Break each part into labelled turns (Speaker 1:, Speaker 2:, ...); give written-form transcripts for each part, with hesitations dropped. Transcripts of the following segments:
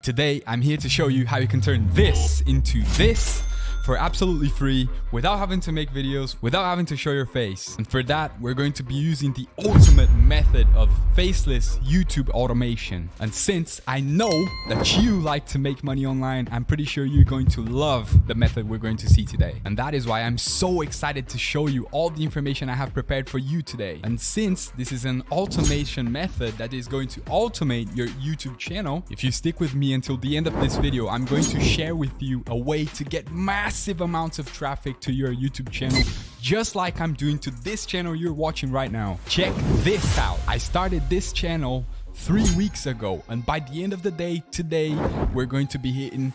Speaker 1: Today, I'm here to show you how you can turn this into this for absolutely free without having to make videos, without having to show your face. And for that, we're going to be using the ultimate method of faceless YouTube automation. And since I know that you like to make money online, I'm pretty sure you're going to love the method we're going to see today. And that is why I'm so excited to show you all the information I have prepared for you today. And since this is an automation method that is going to automate your YouTube channel, if you stick with me until the end of this video, I'm going to share with you a way to get massive amounts of traffic to your YouTube channel, just like I'm doing to this channel you're watching right now. Check this out. I started this channel 3 weeks ago, and by the end of the day today, we're going to be hitting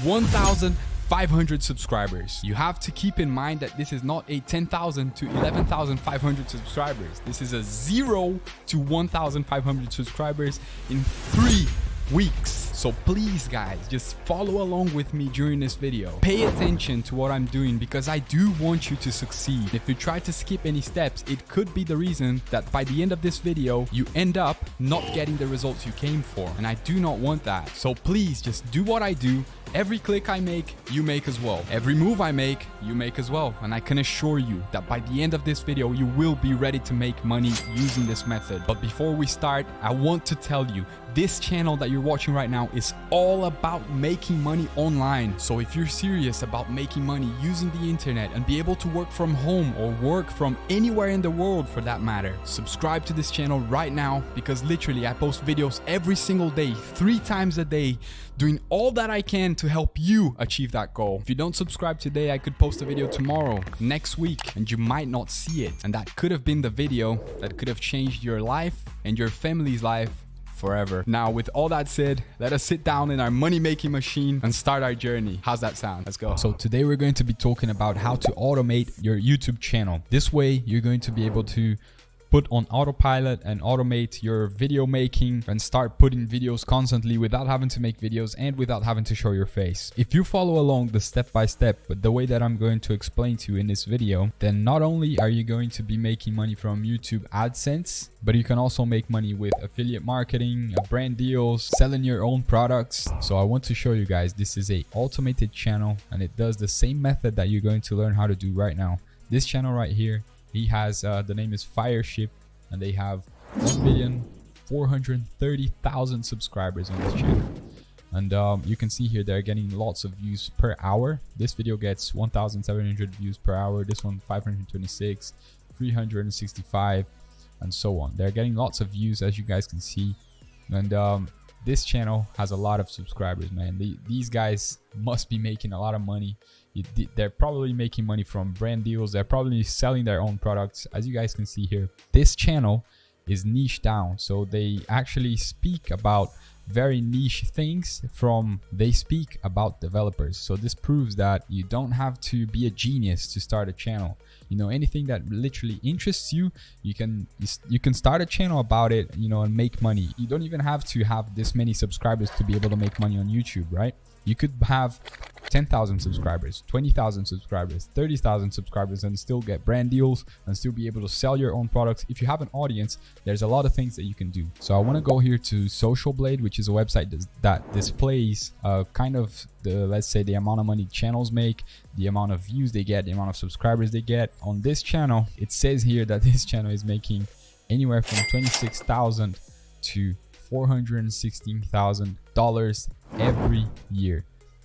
Speaker 1: 1,500 subscribers. You have to keep in mind that this is not a 10,000 to 11,500 subscribers. This is a 0 to 1,500 subscribers in 3 weeks. So please guys, just follow along with me during this video. Pay attention to what I'm doing because I do want you to succeed. If you try to skip any steps, it could be the reason that by the end of this video, you end up not getting the results you came for. And I do not want that. So please just do what I do. Every click I make, you make as well. Every move I make, you make as well. And I can assure you that by the end of this video, you will be ready to make money using this method. But before we start, I want to tell you, this channel that you're watching right now is all about making money online. So if you're serious about making money using the internet and be able to work from home or work from anywhere in the world for that matter, subscribe to this channel right now, because literally I post videos every single day, 3 times a day, doing all that I can to help you achieve that goal. If you don't subscribe today, I could post a video tomorrow, next week, and you might not see it. And that could have been the video that could have changed your life and your family's life forever. Now, with all that said, let us sit down in our money-making machine and start our journey. How's that sound? Let's go. So today we're going to be talking about how to automate your YouTube channel. This way, you're going to be able to put on autopilot and automate your video making and start putting videos constantly without having to make videos and without having to show your face. If you follow along the step-by-step, but the way that I'm going to explain to you in this video, then not only are you going to be making money from YouTube AdSense, but you can also make money with affiliate marketing, brand deals, selling your own products. So I want to show you guys, this is a automated channel and it does the same method that you're going to learn how to do right now. This channel right here, he has the name is Fireship, and they have 1,430,000 subscribers on this channel. And you can see here they're getting lots of views per hour. This video gets 1,700 views per hour. This one 526, 365, and so on. They're getting lots of views, as you guys can see. And this channel has a lot of subscribers, man. These guys must be making a lot of money. They're probably making money from brand deals. They're probably selling their own products. As you guys can see here, this channel is niche down. So they actually speak about very niche things. They speak about developers. So this proves that you don't have to be a genius to start a channel. You know, anything that literally interests you, you can start a channel about it, you know, and make money. You don't even have to have this many subscribers to be able to make money on YouTube, right? You could have 10,000 subscribers, 20,000 subscribers, 30,000 subscribers, and still get brand deals and still be able to sell your own products. If you have an audience, there's a lot of things that you can do. So I want to go here to Social Blade, which is a website that displays kind of let's say the amount of money channels make, the amount of views they get, the amount of subscribers they get. On this channel, it says here that this channel is making anywhere from $26,000 to $416,000 every year.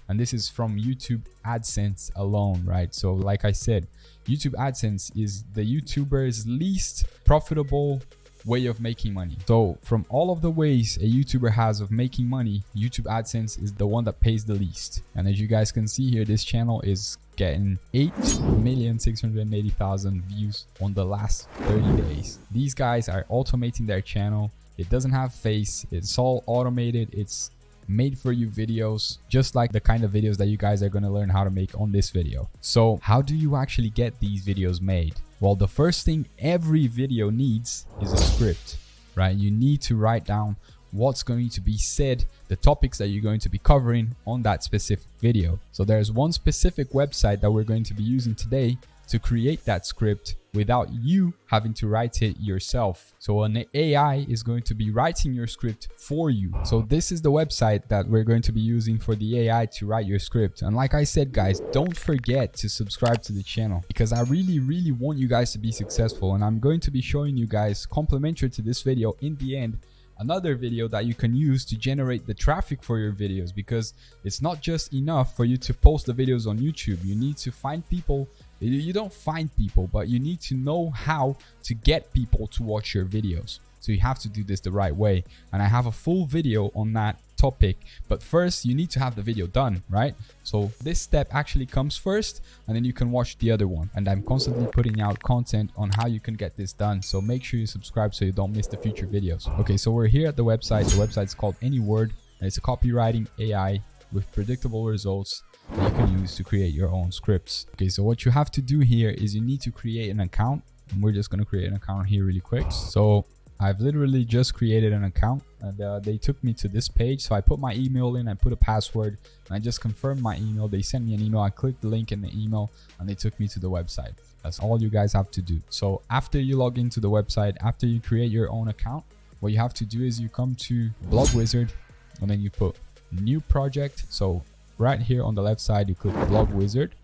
Speaker 1: And this is from YouTube AdSense alone, right? So like I said, YouTube AdSense is the YouTuber's least profitable way of making money. So from all of the ways a YouTuber has of making money, YouTube AdSense is the one that pays the least. And as you guys can see here, this channel is getting 8,680,000 views on the last 30 days. These guys are automating their channel. It doesn't have face. It's all automated. It's made for you videos, just like the kind of videos that you guys are going to learn how to make on this video. So how do you actually get these videos made? Well, the first thing every video needs is a script, right? You need to write down what's going to be said, the topics that you're going to be covering on that specific video. So there's one specific website that we're going to be using today to create that script without you having to write it yourself. So an AI is going to be writing your script for you. So this is the website that we're going to be using for the AI to write your script. And like I said, guys, don't forget to subscribe to the channel, because I really want you guys to be successful. And I'm going to be showing you guys, complimentary to this video, in the end, another video that you can use to generate the traffic for your videos, because it's not just enough for you to post the videos on YouTube. You need to find people. You don't find people, but you need to know how to get people to watch your videos. So you have to do this the right way, and I have a full video on that topic. But first you need to have the video done, right? So this step actually comes first, and then you can watch the other one. And I'm constantly putting out content on how you can get this done, so make sure you subscribe so you don't miss the future videos. Okay, so we're here at the website. The website's called AnyWord, and it's a copywriting AI with predictable results that you can use to create your own scripts. Okay, so what you have to do here is you need to create an account, and we're just going to create an account here really quick. So I've literally just created an account, and they took me to this page. So I put my email in, I put a password, and I just confirmed my email. They sent me an email. I clicked the link in the email, and they took me to the website. That's all you guys have to do. So after you log into the website, after you create your own account, what you have to do is you come to Blog Wizard, and then you put new project. So right here on the left side, you click Blog Wizard.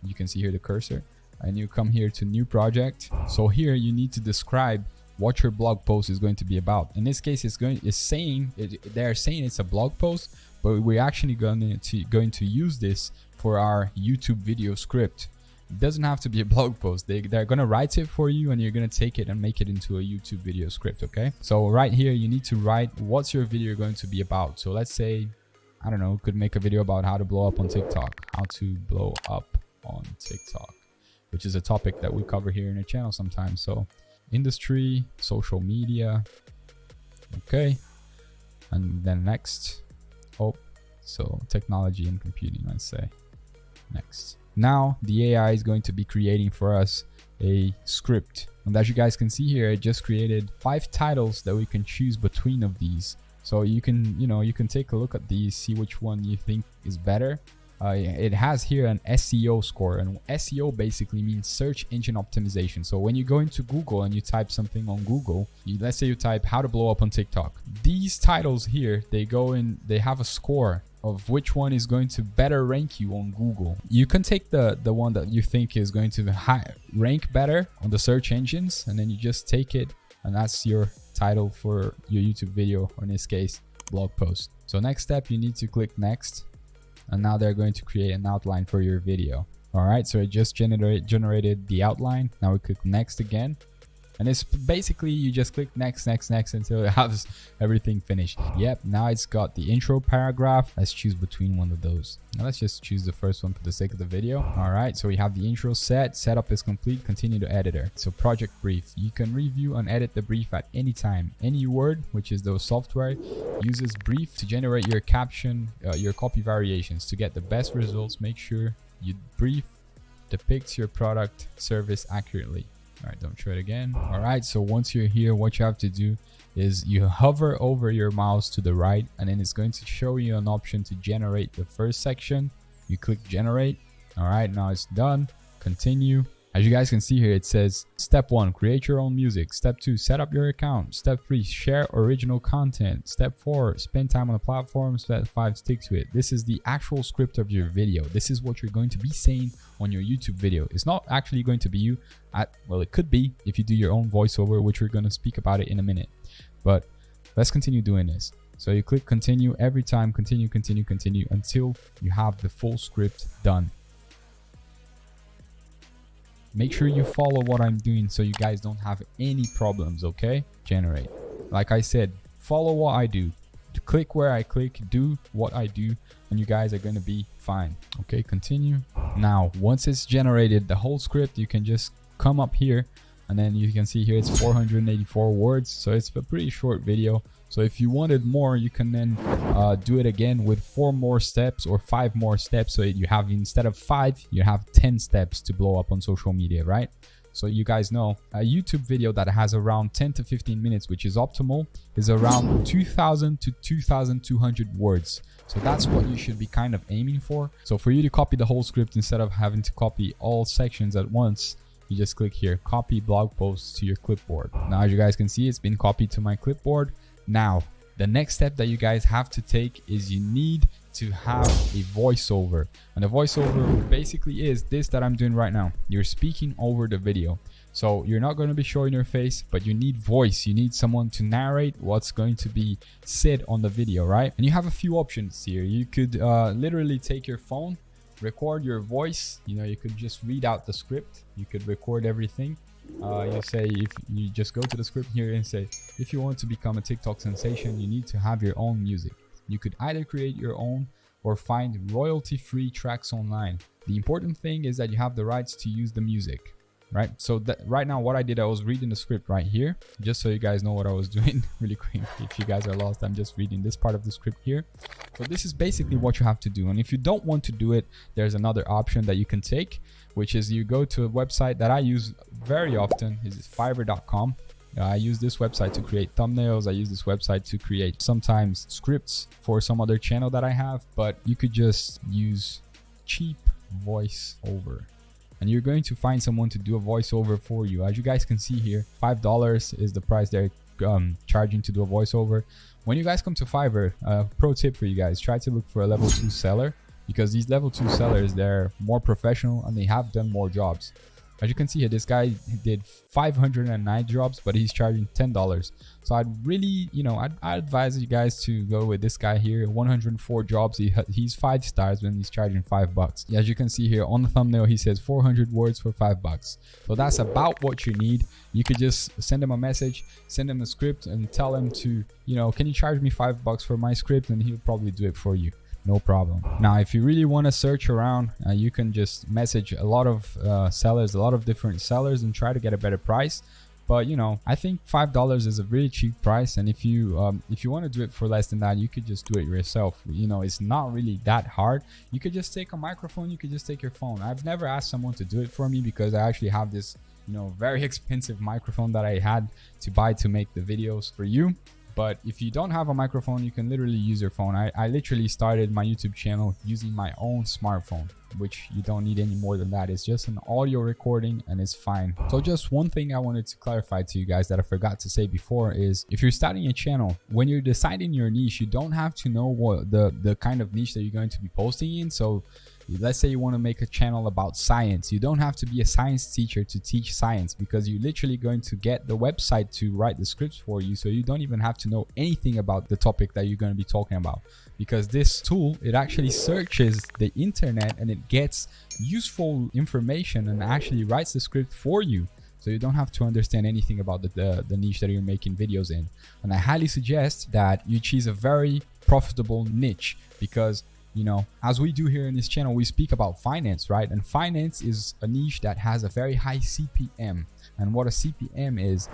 Speaker 1: You can see here the cursor, and you come here to new project. So here you need to describe what your blog post is going to be about. In this case, they're saying it's a blog post, but we're actually going to use this for our YouTube video script. It doesn't have to be a blog post. They're going to write it for you, and you're going to take it and make it into a YouTube video script. Okay, so right here you need to write what's your video going to be about. So let's say, I don't know, could make a video about how to blow up on TikTok, how to blow up on TikTok, which is a topic that we cover here in the channel sometimes. So industry, social media, okay, and then next, so technology and computing, let's say, next. Now the AI is going to be creating for us a script, and as you guys can see here, I just created 5 titles that we can choose between of these. So you can take a look at these, see which one you think is better. It has here an SEO score, and SEO basically means search engine optimization. So when you go into Google and you type something on Google, let's say you type how to blow up on TikTok, these titles here, they have a score of which one is going to better rank you on Google. You can take the one that you think is going to rank better on the search engines, and then you just take it, and that's your title for your YouTube video, or in this case, blog post. So next step, you need to click next. And now they're going to create an outline for your video. All right, so it just generated the outline. Now we click next again, and it's basically you just click next until it has everything finished. Yep, now it's got the intro paragraph. Let's choose between one of those. Now let's just choose the first one for the sake of the video. All right, so we have the intro set. Setup is complete. Continue to editor. So project brief. You can review and edit the brief at any time. AnyWord, which is the software, uses brief to generate your caption, your copy variations. To get the best results, make sure your brief depicts your product service accurately. All right, don't show it again. All right, so once you're here, what you have to do is you hover over your mouse to the right, and then it's going to show you an option to generate the first section. You click generate. All right, now it's done. Continue. As you guys can see here, it says step 1, create your own music. Step 2, set up your account. Step 3, share original content. Step 4, spend time on the platform. Step 5, stick to it. This is the actual script of your video. This is what you're going to be saying on your YouTube video. It's not actually going to be you well, it could be if you do your own voiceover, which we're going to speak about it in a minute. But let's continue doing this. So you click continue every time, continue until you have the full script done. Make sure you follow what I'm doing so you guys don't have any problems, okay? Generate. Like I said, follow what I do. Click where I click, do what I do, and you guys are going to be fine. Okay, continue. Now, once it's generated, the whole script, you can just come up here, and then you can see here it's 484 words. So it's a pretty short video. So if you wanted more, you can then do it again with 4 more steps or 5 more steps. So you have, instead of 5, you have 10 steps to blow up on social media, right? So you guys know a YouTube video that has around 10 to 15 minutes, which is optimal, is around 2,000 to 2,200 words. So that's what you should be kind of aiming for. So for you to copy the whole script instead of having to copy all sections at once, you just click here, copy blog posts to your clipboard. Now, as you guys can see, it's been copied to my clipboard. Now, the next step that you guys have to take is you need to have a voiceover. And the voiceover basically is this that I'm doing right now. You're speaking over the video. So you're not going to be showing your face, but you need voice. You need someone to narrate what's going to be said on the video, right? And you have a few options here. You could literally take your phone, record your voice. You know, you could just read out the script. You could record everything. You say, if you just go to the script here and say, if you want to become a TikTok sensation, you need to have your own music. You could either create your own or find royalty-free tracks online. The important thing is that you have the rights to use the music, right? So that right now, what I did, I was reading the script right here, just so you guys know what I was doing really quick. If you guys are lost, I'm just reading this part of the script here. So this is basically what you have to do. And if you don't want to do it, there's another option that you can take, which is you go to a website that I use very often, is Fiverr.com. I use this website to create thumbnails. I use this website to create sometimes scripts for some other channel that I have, but you could just use cheap voiceover. And you're going to find someone to do a voiceover for you. As you guys can see here, $5 is the price they're charging to do a voiceover. When you guys come to Fiverr, pro tip for you guys, try to look for a level 2 seller, because these level 2 sellers, they're more professional and they have done more jobs. As you can see here, this guy did 509 jobs, but he's charging $10. So I'd really, I'd advise you guys to go with this guy here. 104 jobs. He's 5 stars when he's charging $5. As you can see here on the thumbnail, he says 400 words for $5. So that's about what you need. You could just send him a message, send him a script, and tell him to, can you charge me $5 for my script? And he'll probably do it for you. No problem. Now, if you really want to search around, you can just message a lot of sellers, a lot of different sellers, and try to get a better price. But I think $5 is a really cheap price, and if you want to do it for less than that, you could just do it yourself. It's not really that hard. You could just take a microphone. You could just take your phone. I've never asked someone to do it for me because I actually have this very expensive microphone that I had to buy to make the videos for you. But if you don't have a microphone, you can literally use your phone. I literally started my YouTube channel using my own smartphone, which you don't need any more than that. It's just an audio recording and it's fine. So just one thing I wanted to clarify to you guys that I forgot to say before is, if you're starting a channel, when you're deciding your niche, you don't have to know what the kind of niche that you're going to be posting in. So let's say you want to make a channel about science. You don't have to be a science teacher to teach science, because you're literally going to get the website to write the scripts for you. So you don't even have to know anything about the topic that you're going to be talking about, because this tool, it actually searches the internet and it gets useful information and actually writes the script for you. So you don't have to understand anything about the niche that you're making videos in. And I highly suggest that you choose a very profitable niche, because as we do here in this channel, we speak about finance, right? And finance is a niche that has a very high CPM. And what a CPM is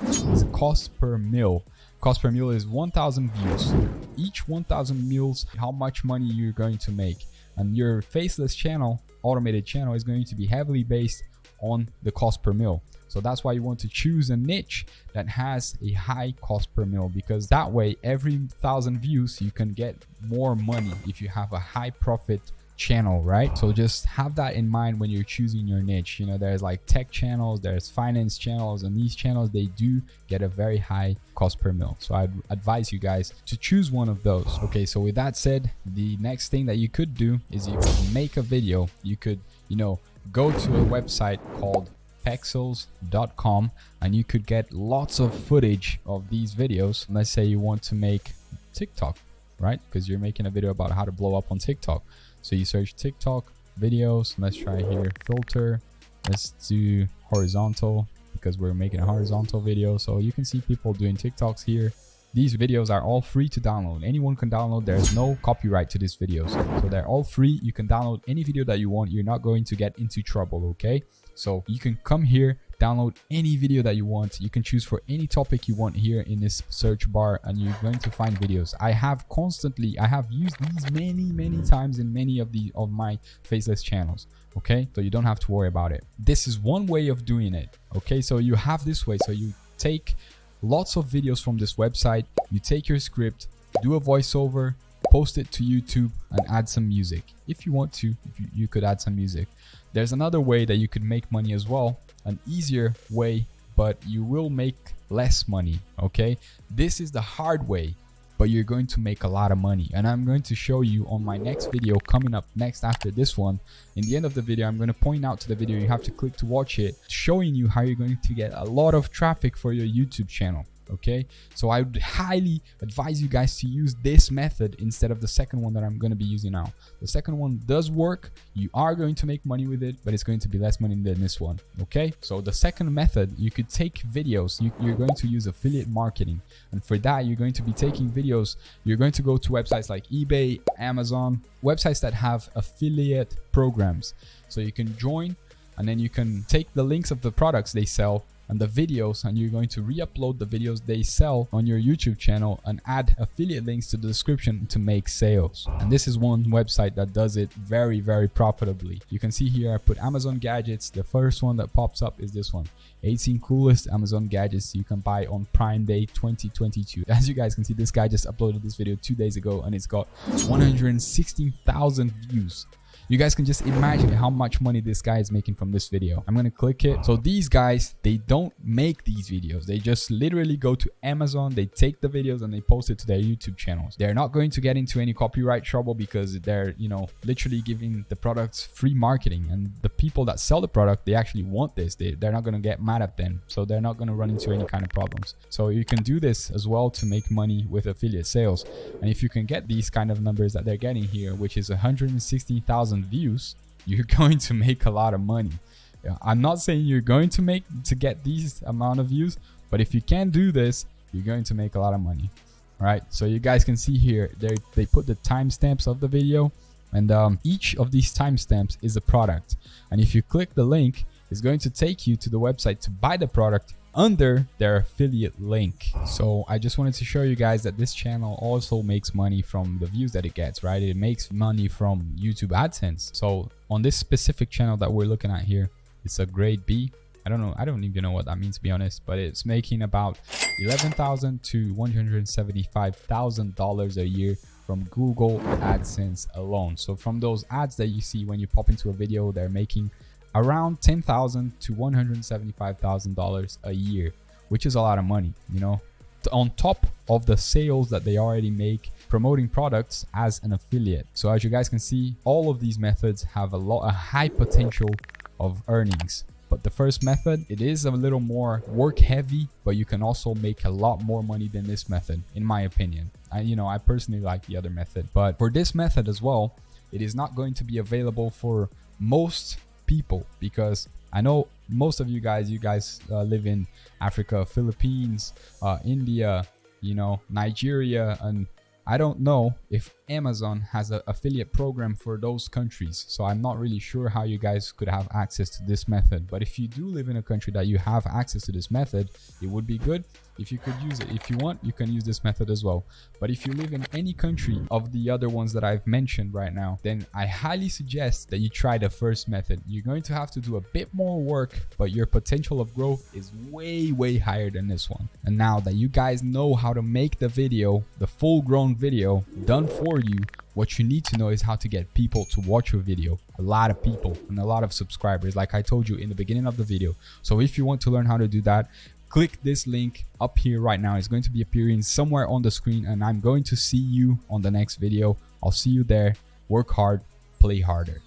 Speaker 1: cost per mil. Cost per mil is 1,000 views. Each 1,000 mils, how much money you're going to make. And your faceless channel, automated channel, is going to be heavily based on the cost per mil. So that's why you want to choose a niche that has a high cost per mil, because that way every 1,000 views you can get more money if you have a high profit channel, right? So just have that in mind when you're choosing your niche. There's like tech channels, there's finance channels, and these channels, they do get a very high cost per mil. So I'd advise you guys to choose one of those. Okay, so with that said, the next thing that you could do is you could make a video. You could, go to a website called Pexels.com, and you could get lots of footage of these videos. Let's say you want to make TikTok, right? Because you're making a video about how to blow up on TikTok. So you search TikTok videos. Let's try here, filter. Let's do horizontal, because we're making a horizontal video. So you can see people doing TikToks here. These videos are all free to download. Anyone can download. There's no copyright to these videos. So they're all free. You can download any video that you want. You're not going to get into trouble, okay? So you can come here, download any video that you want. You can choose for any topic you want here in this search bar, and you're going to find videos. I have used these many times in many of my faceless channels. Okay, so you don't have to worry about it. This is one way of doing it. Okay, so you have this way. So you take lots of videos from this website, you take your script, do a voiceover, post it to YouTube and add some music. If you want to, you could add some music. There's another way that you could make money as well, an easier way, but you will make less money, okay? This is the hard way, but you're going to make a lot of money. And I'm going to show you on my next video coming up next after this one. In the end of the video, I'm going to point out to the video, you have to click to watch it, showing you how you're going to get a lot of traffic for your YouTube channel. Okay, so I would highly advise you guys to use this method instead of the second one that I'm going to be using now. The second one does work. You are going to make money with it, but it's going to be less money than this one. Okay, so the second method, you could take videos. You're going to use affiliate marketing, and for that you're going to be taking videos. You're going to go to websites like eBay, Amazon, websites that have affiliate programs. So you can join, and then you can take the links of the products they sell and the videos, and you're going to re-upload the videos they sell on your YouTube channel and add affiliate links to the description to make sales. And this is one website that does it very, very profitably. You can see here I put Amazon gadgets. The first one that pops up is this one, 18 coolest Amazon gadgets you can buy on Prime Day 2022. As you guys can see, this guy just uploaded this video 2 days ago and it's got 116,000 views. You guys can just imagine how much money this guy is making from this video. I'm gonna click it. So these guys, they don't make these videos. They just literally go to Amazon, they take the videos and they post it to their YouTube channels. They're not going to get into any copyright trouble because they're, you know, literally giving the products free marketing, and the people that sell the product, they actually want this. They're not gonna get mad at them. So they're not gonna run into any kind of problems. So you can do this as well to make money with affiliate sales. And if you can get these kind of numbers that they're getting here, which is 160,000 views, you're going to make a lot of money. I'm not saying you're going to get these amount of views, but if you can do this, you're going to make a lot of money. All right, so you guys can see here they put the timestamps of the video, and each of these timestamps is a product, and if you click the link, it's going to take you to the website to buy the product under their affiliate link. So I just wanted to show you guys that this channel also makes money from the views that it gets, right? It makes money from YouTube AdSense. So on this specific channel that we're looking at here, it's a grade B. I don't even know what that means, to be honest, but it's making about $11,000 to $175,000 a year from Google AdSense alone. So from those ads that you see when you pop into a video, they're making around $10,000 to $175,000 a year, which is a lot of money, you know, on top of the sales that they already make promoting products as an affiliate. So as you guys can see, all of these methods have a high potential of earnings. But the first method, it is a little more work heavy, but you can also make a lot more money than this method, in my opinion. I personally like the other method, but for this method as well, it is not going to be available for most people, because I know most of you guys live in Africa, Philippines, India, Nigeria, and I don't know if Amazon has an affiliate program for those countries. So I'm not really sure how you guys could have access to this method. But if you do live in a country that you have access to this method, it would be good if you could use it. If you want, you can use this method as well. But if you live in any country of the other ones that I've mentioned right now, then I highly suggest that you try the first method. You're going to have to do a bit more work, but your potential of growth is way, way higher than this one. And now that you guys know how to make the video, the full-grown video done for you, what you need to know is how to get people to watch your video. A lot of people and a lot of subscribers, like I told you in the beginning of the video. So if you want to learn how to do that, click this link up here right now. It's going to be appearing somewhere on the screen, and I'm going to see you on the next video. I'll see you there. Work hard, play harder.